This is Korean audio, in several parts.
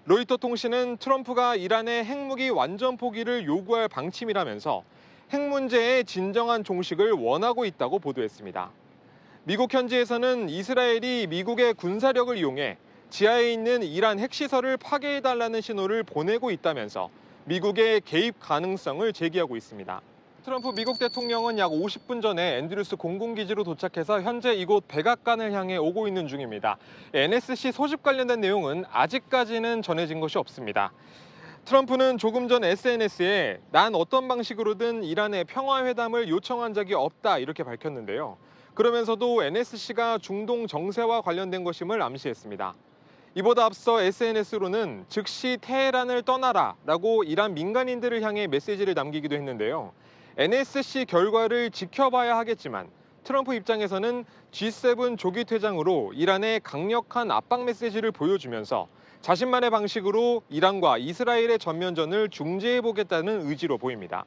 로이터 통신은 트럼프가 이란의 핵무기 완전 포기를 요구할 방침이라면서 핵 문제의 진정한 종식을 원하고 있다고 보도했습니다. 미국 현지에서는 이스라엘이 미국의 군사력을 이용해 지하에 있는 이란 핵시설을 파괴해달라는 신호를 보내고 있다면서 미국의 개입 가능성을 제기하고 있습니다. 트럼프 미국 대통령은 약 50분 전에 앤드루스 공군기지로 도착해서 현재 이곳 백악관을 향해 오고 있는 중입니다. NSC 소집 관련된 내용은 아직까지는 전해진 것이 없습니다. 트럼프는 조금 전 SNS에 난 어떤 방식으로든 이란의 평화회담을 요청한 적이 없다 이렇게 밝혔는데요. 그러면서도 NSC가 중동 정세와 관련된 것임을 암시했습니다. 이보다 앞서 SNS로는 즉시 테헤란을 떠나라라고 이란 민간인들을 향해 메시지를 남기기도 했는데요. NSC 결과를 지켜봐야 하겠지만 트럼프 입장에서는 G7 조기 퇴장으로 이란에 강력한 압박 메시지를 보여주면서 자신만의 방식으로 이란과 이스라엘의 전면전을 중재해보겠다는 의지로 보입니다.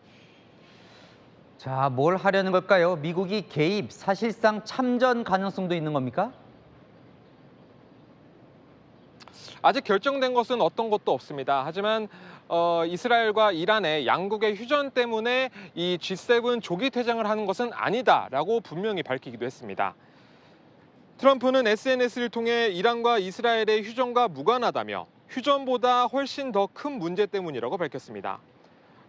자, 뭘 하려는 걸까요? 미국이 개입, 사실상 참전 가능성도 있는 겁니까? 아직 결정된 것은 어떤 것도 없습니다. 하지만 이스라엘과 이란의 양국의 휴전 때문에 이 G7 조기 퇴장을 하는 것은 아니다라고 분명히 밝히기도 했습니다. 트럼프는 SNS를 통해 이란과 이스라엘의 휴전과 무관하다며 휴전보다 훨씬 더 큰 문제 때문이라고 밝혔습니다.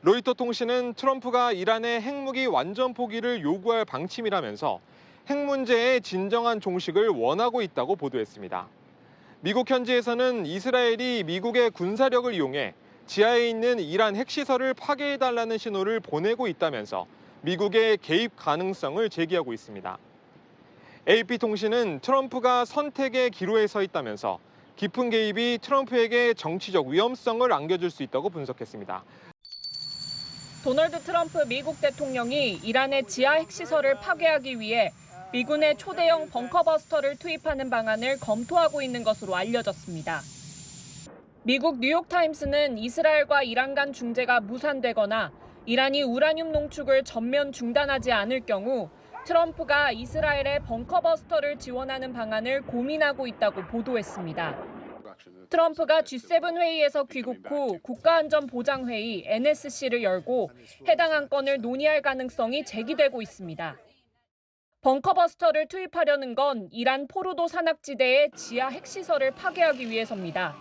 로이터 통신은 트럼프가 이란의 핵무기 완전 포기를 요구할 방침이라면서 핵 문제의 진정한 종식을 원하고 있다고 보도했습니다. 미국 현지에서는 이스라엘이 미국의 군사력을 이용해 지하에 있는 이란 핵시설을 파괴해달라는 신호를 보내고 있다면서 미국의 개입 가능성을 제기하고 있습니다. AP통신은 트럼프가 선택의 기로에 서 있다면서 깊은 개입이 트럼프에게 정치적 위험성을 안겨줄 수 있다고 분석했습니다. 도널드 트럼프 미국 대통령이 이란의 지하 핵시설을 파괴하기 위해 미군의 초대형 벙커버스터를 투입하는 방안을 검토하고 있는 것으로 알려졌습니다. 미국 뉴욕타임스는 이스라엘과 이란 간 중재가 무산되거나 이란이 우라늄 농축을 전면 중단하지 않을 경우 트럼프가 이스라엘의 벙커버스터를 지원하는 방안을 고민하고 있다고 보도했습니다. 트럼프가 G7 회의에서 귀국 후 국가안전보장회의 NSC를 열고 해당 안건을 논의할 가능성이 제기되고 있습니다. 벙커버스터를 투입하려는 건 이란 포르도 산악지대의 지하 핵시설을 파괴하기 위해서입니다.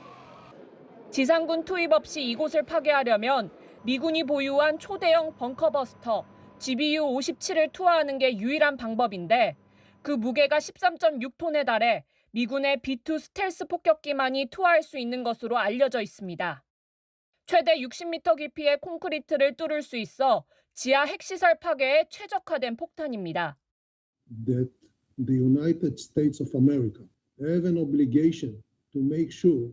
지상군 투입 없이 이곳을 파괴하려면 미군이 보유한 초대형 벙커버스터 GBU-57을 투하하는 게 유일한 방법인데 그 무게가 13.6톤에 달해 미군의 B-2 스텔스 폭격기만이 투하할 수 있는 것으로 알려져 있습니다. 최대 60m 깊이의 콘크리트를 뚫을 수 있어 지하 핵시설 파괴에 최적화된 폭탄입니다. That the United States of America have an obligation to make sure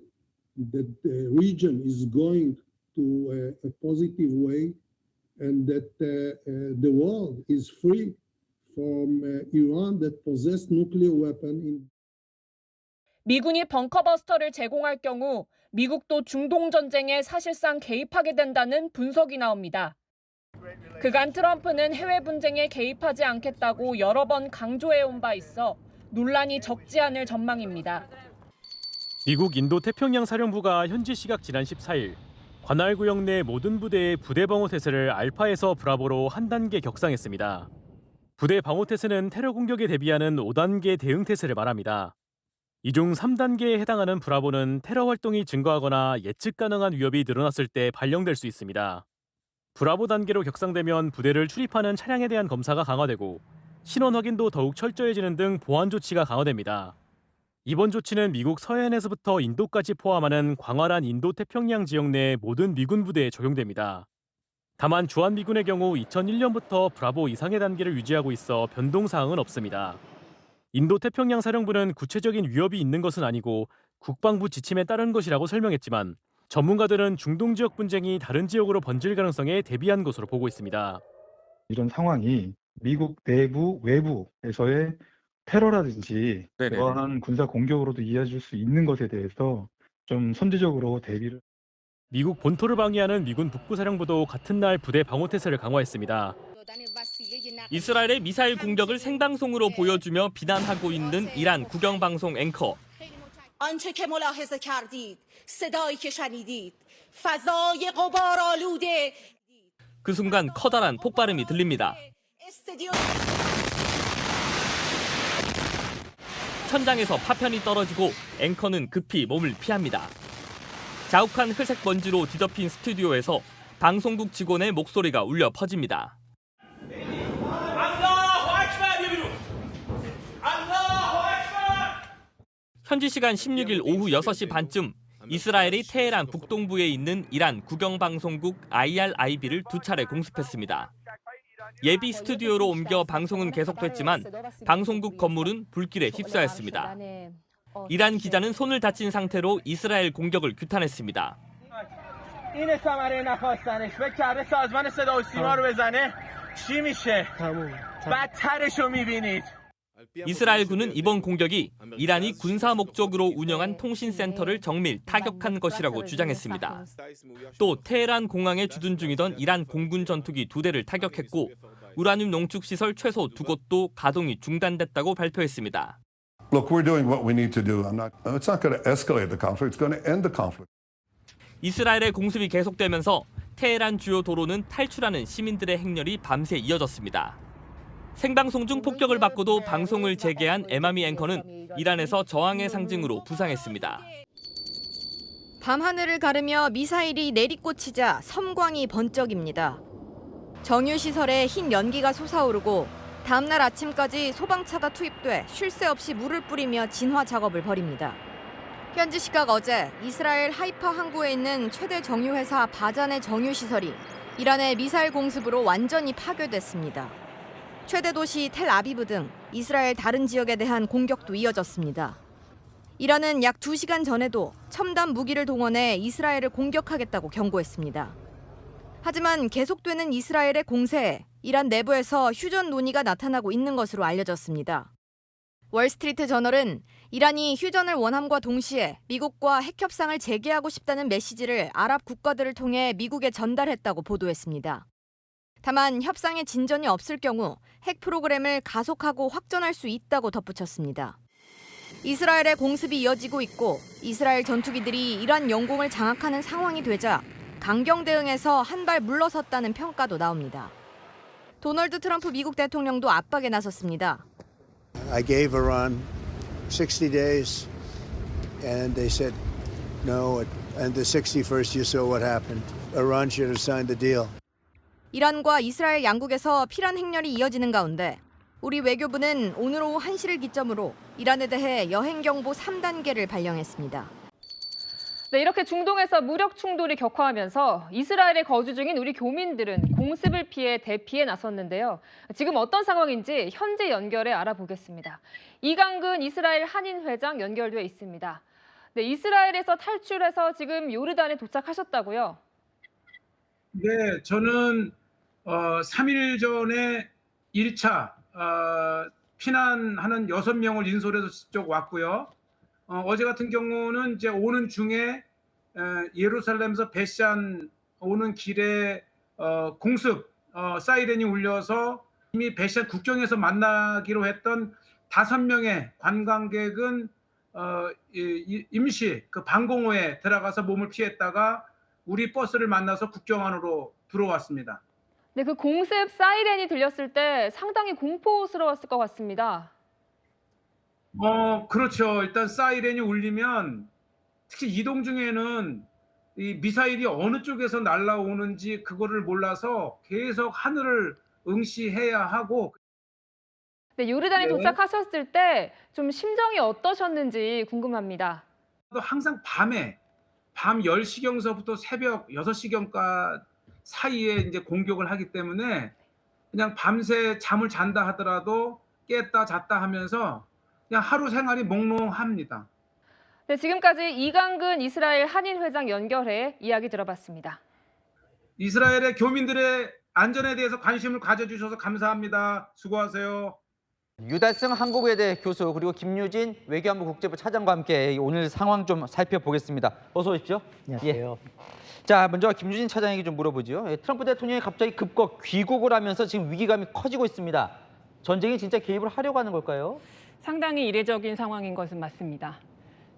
that the region is going to a positive way and that the world is free from Iran that possess nuclear weapon. 미군이 벙커버스터를 제공할 경우 미국도 중동 전쟁에 사실상 개입하게 된다는 분석이 나옵니다. 그간 트럼프는 해외 분쟁에 개입하지 않겠다고 여러 번 강조해온 바 있어 논란이 적지 않을 전망입니다. 미국 인도태평양 사령부가 현지 시각 지난 14일 관할 구역 내 모든 부대의 부대 방어 태세를 알파에서 브라보로 한 단계 격상했습니다. 부대 방어 태세는 테러 공격에 대비하는 5단계 대응 태세를 말합니다. 이 중 3단계에 해당하는 브라보는 테러 활동이 증가하거나 예측 가능한 위협이 늘어났을 때 발령될 수 있습니다. 브라보 단계로 격상되면 부대를 출입하는 차량에 대한 검사가 강화되고 신원 확인도 더욱 철저해지는 등 보안 조치가 강화됩니다. 이번 조치는 미국 서해안에서부터 인도까지 포함하는 광활한 인도태평양 지역 내 모든 미군 부대에 적용됩니다. 다만 주한미군의 경우 2001년부터 브라보 이상의 단계를 유지하고 있어 변동사항은 없습니다. 인도태평양 사령부는 구체적인 위협이 있는 것은 아니고 국방부 지침에 따른 것이라고 설명했지만 전문가들은 중동 지역 분쟁이 다른 지역으로 번질 가능성에 대비한 것으로 보고 있습니다. 이런 상황이 미국 내부, 외부에서의 테러라든지 그러한 군사 공격으로도 이어질 수 있는 것에 대해서 좀 선제적으로 대비를. 미국 본토를 방위하는 미군 북부사령부도 같은 날 부대 방어 태세를 강화했습니다. 이스라엘의 미사일 공격을 생방송으로 보여주며 비난하고 있는 이란 국영방송 앵커. آنچه که ملاحظه کردید صدایی که شنیدید فضای غبارآلوده 그 순간 커다란 폭발음이 들립니다. استدیو 천장에서 파편이 떨어지고 앵커는 급히 몸을 피합니다. 자욱한 회색 먼지로 뒤덮인 스튜디오에서 방송국 직원의 목소리가 울려 퍼집니다. 현지 시간 16일 오후 6시 반쯤 이스라엘이 테헤란 북동부에 있는 이란 국영방송국 IRIB를 2차례 공습했습니다. 예비 스튜디오로 옮겨 방송은 계속됐지만 방송국 건물은 불길에 휩싸였습니다. 이란 기자는 손을 다친 상태로 이스라엘 공격을 규탄했습니다. 이스라엘군은 이번 공격이 이란이 군사 목적으로 운영한 통신센터를 정밀 타격한 것이라고 주장했습니다. 또 테헤란 공항에 주둔 중이던 이란 공군 전투기 2대를 타격했고 우라늄 농축 시설 최소 2곳도 가동이 중단됐다고 발표했습니다. Look, we're doing what we need to do. It's not going to escalate the conflict. It's going to end the conflict. 이스라엘의 공습이 계속되면서 테헤란 주요 도로는 탈출하는 시민들의 행렬이 밤새 이어졌습니다. 생방송 중 폭격을 받고도 방송을 재개한 에마미 앵커는 이란에서 저항의 상징으로 부상했습니다. 밤하늘을 가르며 미사일이 내리꽂히자 섬광이 번쩍입니다. 정유시설에 흰 연기가 솟아오르고 다음날 아침까지 소방차가 투입돼 쉴 새 없이 물을 뿌리며 진화 작업을 벌입니다. 현지 시각 어제 이스라엘 하이파 항구에 있는 최대 정유회사 바잔의 정유시설이 이란의 미사일 공습으로 완전히 파괴됐습니다. 최대 도시 텔아비브 등 이스라엘 다른 지역에 대한 공격도 이어졌습니다. 이란은 약 2시간 전에도 첨단 무기를 동원해 이스라엘을 공격하겠다고 경고했습니다. 하지만 계속되는 이스라엘의 공세에 이란 내부에서 휴전 논의가 나타나고 있는 것으로 알려졌습니다. 월스트리트 저널은 이란이 휴전을 원함과 동시에 미국과 핵 협상을 재개하고 싶다는 메시지를 아랍 국가들을 통해 미국에 전달했다고 보도했습니다. 다만 협상에 진전이 없을 경우 핵 프로그램을 가속하고 확전할 수 있다고 덧붙였습니다. 이스라엘의 공습이 이어지고 있고 이스라엘 전투기들이 이란 영공을 장악하는 상황이 되자 강경 대응에서 한 발 물러섰다는 평가도 나옵니다. 도널드 트럼프 미국 대통령도 압박에 나섰습니다. I gave Iran 60 days and they said no, and the 61st you saw what happened. Iran should have signed the deal. 이란과 이스라엘 양국에서 피란 행렬이 이어지는 가운데 우리 외교부는 오늘 오후 1시를 기점으로 이란에 대해 여행경보 3단계를 발령했습니다. 네, 이렇게 중동에서 무력 충돌이 격화하면서 이스라엘에 거주 중인 우리 교민들은 공습을 피해 대피에 나섰는데요. 지금 어떤 상황인지 현지 연결해 알아보겠습니다. 이강근 이스라엘 한인 회장 연결돼 있습니다. 네, 이스라엘에서 탈출해서 지금 요르단에 도착하셨다고요? 네, 저는 3일 전에 1차 피난하는 6명을 인솔해서 직접 왔고요. 어제 같은 경우는 이제 오는 중에 예루살렘에서 베산 오는 길에 공습 사이렌이 울려서 이미 베산 국경에서 만나기로 했던 5명의 관광객은 임시 그 방공호에 들어가서 몸을 피했다가 우리 버스를 만나서 국경 안으로 들어왔습니다. 네, 그 공습 사이렌이 들렸을 때 상당히 공포스러웠을 것 같습니다. 그렇죠. 일단 사이렌이 울리면 특히 이동 중에는 이 미사일이 어느 쪽에서 날아오는지 그거를 몰라서 계속 하늘을 응시해야 하고. 네, 요르단에 도착하셨을 때 좀 심정이 어떠셨는지 궁금합니다. 항상 밤 10시경서부터 새벽 6시경까 사이에 이제 공격을 하기 때문에 그냥 밤새 잠을 잔다 하더라도 깼다 잤다 하면서 그냥 하루 생활이 몽롱합니다. 네, 지금까지 이강근 이스라엘 한인 회장 연결해 이야기 들어봤습니다. 이스라엘의 교민들의 안전에 대해서 관심을 가져주셔서 감사합니다. 수고하세요. 유달승 한국외대 교수 그리고 김유진 외교안보 국제부 차장과 함께 오늘 상황 좀 살펴보겠습니다. 어서 오십시오. 안녕하세요. 자, 먼저 김유진 차장에게 좀 물어보죠. 트럼프 대통령이 갑자기 급거 귀국을 하면서 지금 위기감이 커지고 있습니다. 전쟁에 진짜 개입을 하려고 하는 걸까요? 상당히 이례적인 상황인 것은 맞습니다.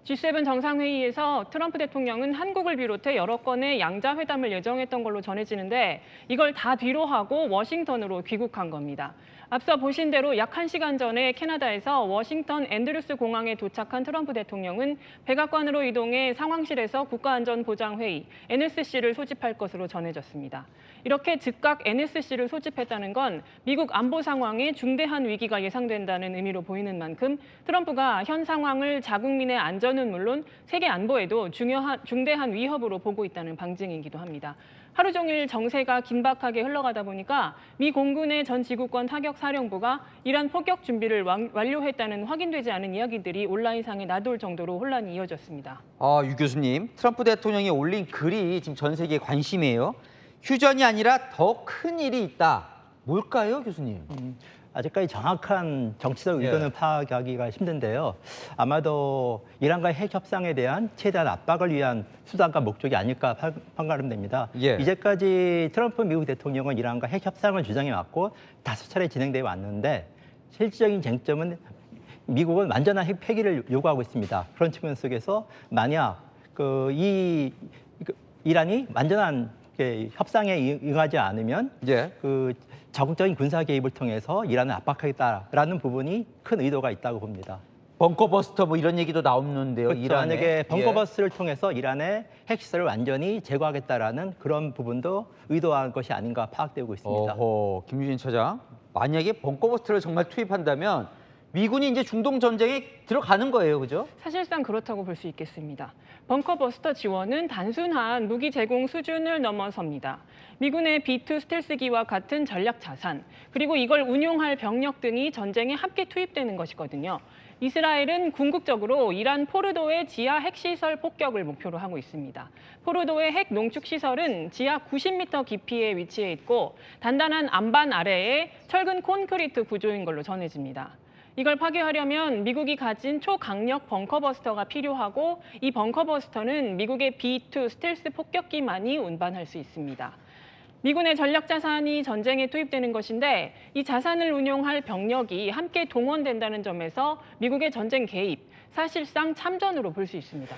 G7 정상회의에서 트럼프 대통령은 한국을 비롯해 여러 건의 양자 회담을 예정했던 걸로 전해지는데 이걸 다 뒤로하고 워싱턴으로 귀국한 겁니다. 앞서 보신 대로 약 1시간 전에 캐나다에서 워싱턴 앤드루스 공항에 도착한 트럼프 대통령은 백악관으로 이동해 상황실에서 국가안전보장회의 NSC를 소집할 것으로 전해졌습니다. 이렇게 즉각 NSC를 소집했다는 건 미국 안보 상황에 중대한 위기가 예상된다는 의미로 보이는 만큼 트럼프가 현 상황을 자국민의 안전은 물론 세계 안보에도 중대한 위협으로 보고 있다는 방증이기도 합니다. 하루 종일 정세가 긴박하게 흘러가다 보니까 미 공군의 전 지구권 타격 사령부가 이란 포격 준비를 완료했다는 확인되지 않은 이야기들이 온라인상에 나돌 정도로 혼란이 이어졌습니다. 유 교수님, 트럼프 대통령이 올린 글이 지금 전 세계의 관심이에요. 휴전이 아니라 더 큰 일이 있다. 뭘까요, 교수님? 아직까지 정확한 정치적 의도는 파악하기가 힘든데요. 아마도 이란과의 핵 협상에 대한 최대한 압박을 위한 수단과 목적이 아닐까 판가름됩니다. 이제까지 트럼프 미국 대통령은 이란과 핵 협상을 주장해왔고 5차례 진행되어 왔는데 실질적인 쟁점은 미국은 완전한 핵 폐기를 요구하고 있습니다. 그런 측면 속에서 만약 이란이 완전한 협상에 응하지 않으면 적극적인 군사 개입을 통해서 이란을 압박하겠다라는 부분이 큰 의도가 있다고 봅니다. 벙커버스터 뭐 이런 얘기도 나오는데요. 그렇죠. 만약에 벙커버스를 통해서 이란의 핵시설을 완전히 제거하겠다라는 그런 부분도 의도한 것이 아닌가 파악되고 있습니다. 김유진 차장, 만약에 벙커버스터를 정말 투입한다면 미군이 이제 중동 전쟁에 들어가는 거예요, 그죠? 사실상 그렇다고 볼 수 있겠습니다. 벙커버스터 지원은 단순한 무기 제공 수준을 넘어섭니다. 미군의 B-2 스텔스기와 같은 전략 자산, 그리고 이걸 운용할 병력 등이 전쟁에 함께 투입되는 것이거든요. 이스라엘은 궁극적으로 이란 포르도의 지하 핵시설 폭격을 목표로 하고 있습니다. 포르도의 핵 농축시설은 지하 90m 깊이에 위치해 있고 단단한 안반 아래에 철근 콘크리트 구조인 걸로 전해집니다. 이걸 파괴하려면 미국이 가진 초강력 벙커버스터가 필요하고 이 벙커버스터는 미국의 B-2 스텔스 폭격기만이 운반할 수 있습니다. 미군의 전략 자산이 전쟁에 투입되는 것인데 이 자산을 운용할 병력이 함께 동원된다는 점에서 미국의 전쟁 개입, 사실상 참전으로 볼 수 있습니다.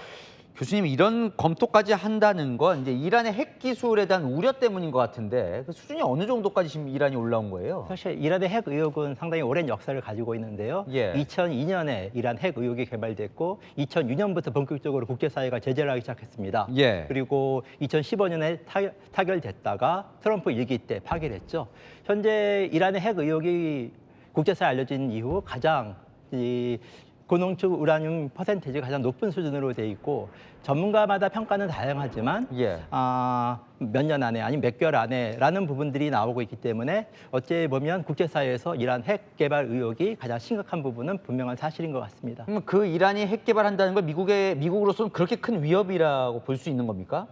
교수님, 이런 검토까지 한다는 건 이제 이란의 핵 기술에 대한 우려 때문인 것 같은데 그 수준이 어느 정도까지 지금 이란이 올라온 거예요? 사실 이란의 핵 의혹은 상당히 오랜 역사를 가지고 있는데요. 2002년에 이란 핵 의혹이 개발됐고 2006년부터 본격적으로 국제사회가 제재를 하기 시작했습니다. 그리고 2015년에 타결됐다가 트럼프 일기 때 파기했죠. 현재 이란의 핵 의혹이 국제사회에 알려진 이후 가장 고농축 우라늄 퍼센테이지가 가장 높은 수준으로 돼 있고 전문가마다 평가는 다양하지만 몇 년 안에 아니면 몇 개월 안에라는 부분들이 나오고 있기 때문에 어찌 보면 국제사회에서 이란 핵 개발 의혹이 가장 심각한 부분은 분명한 사실인 것 같습니다. 그럼 그 이란이 핵 개발한다는 걸 미국으로서는 그렇게 큰 위협이라고 볼 수 있는 겁니까?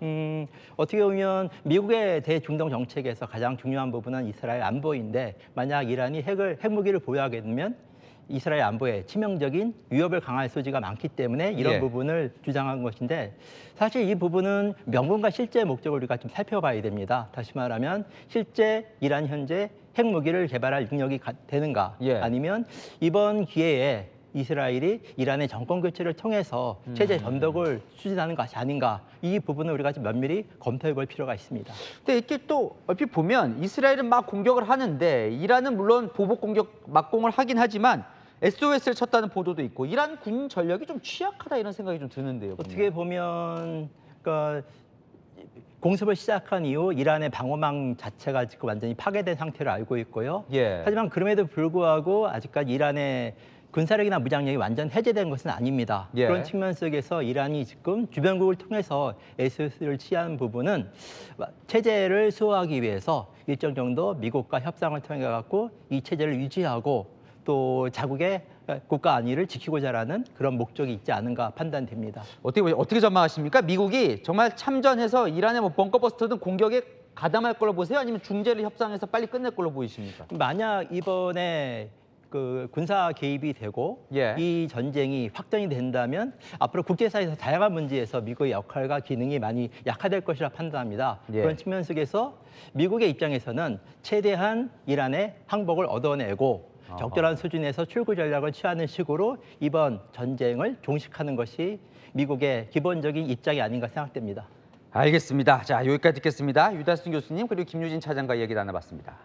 어떻게 보면 미국의 대중동 정책에서 가장 중요한 부분은 이스라엘 안보인데 만약 이란이 핵무기를 보유하게 되면 이스라엘 안보에 치명적인 위협을 강할 소지가 많기 때문에 이런 부분을 주장한 것인데 사실 이 부분은 명분과 실제 목적을 우리가 좀 살펴봐야 됩니다. 다시 말하면 실제 이란 현재 핵무기를 개발할 능력이 되는가 아니면 이번 기회에 이스라엘이 이란의 정권 교체를 통해서 체제 전복을 추진하는 것이 아닌가 이 부분을 우리가 좀 면밀히 검토해 볼 필요가 있습니다. 근데 이렇게 또 얼핏 보면 이스라엘은 막 공격을 하는데 이란은 물론 보복 공격 막공을 하긴 하지만 SOS를 쳤다는 보도도 있고 이란 군 전력이 좀 취약하다 이런 생각이 좀 드는데요. 어떻게 보면 공습을 시작한 이후 이란의 방어망 자체가 지금 완전히 파괴된 상태를 알고 있고요. 하지만 그럼에도 불구하고 아직까지 이란의 군사력이나 무장력이 완전 해제된 것은 아닙니다. 그런 측면 속에서 이란이 지금 주변국을 통해서 SOS를 취하는 부분은 체제를 수호하기 위해서 일정 정도 미국과 협상을 통해 갖고 이 체제를 유지하고 또 자국의 국가 안위를 지키고자 하는 그런 목적이 있지 않은가 판단됩니다. 어떻게 전망하십니까? 미국이 정말 참전해서 이란의 뭐 벙커버스터든 공격에 가담할 걸로 보세요? 아니면 중재를 협상해서 빨리 끝낼 걸로 보이십니까? 만약 이번에 군사 개입이 되고 이 전쟁이 확전이 된다면 앞으로 국제사회에서 다양한 문제에서 미국의 역할과 기능이 많이 약화될 것이라 판단합니다. 그런 측면 속에서 미국의 입장에서는 최대한 이란의 항복을 얻어내고 적절한 수준에서 출구 전략을 취하는 식으로 이번 전쟁을 종식하는 것이 미국의 기본적인 입장이 아닌가 생각됩니다. 알겠습니다. 자, 여기까지 듣겠습니다. 유다순 교수님 그리고 김유진 차장과 얘기 나눠봤습니다.